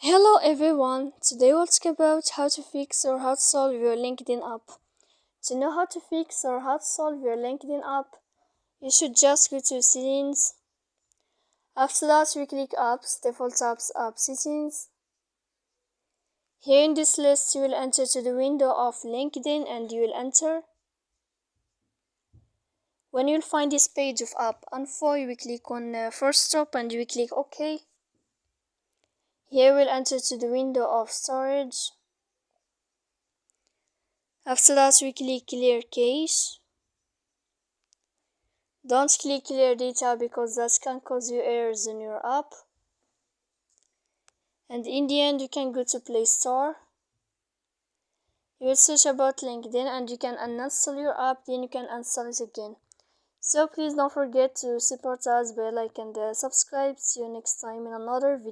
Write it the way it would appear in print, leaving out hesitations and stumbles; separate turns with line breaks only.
Hello everyone, today we'll talk about how to fix or how to solve your LinkedIn app. To know how to fix or how to solve your LinkedIn app, you should just go to settings. After that, we click apps, default apps, app settings. Here in this list, you will enter to the window of LinkedIn and you will enter. When you'll find this page of app info, you will click on first stop and you will click OK. Here we'll enter to the window of storage. After that, we click clear cache. Don't click clear data because that can cause you errors in your app. And in the end, you can go to Play Store. You will search about LinkedIn and you can uninstall your app, then you can install it again. So please don't forget to support us by like and subscribe. See you next time in another video.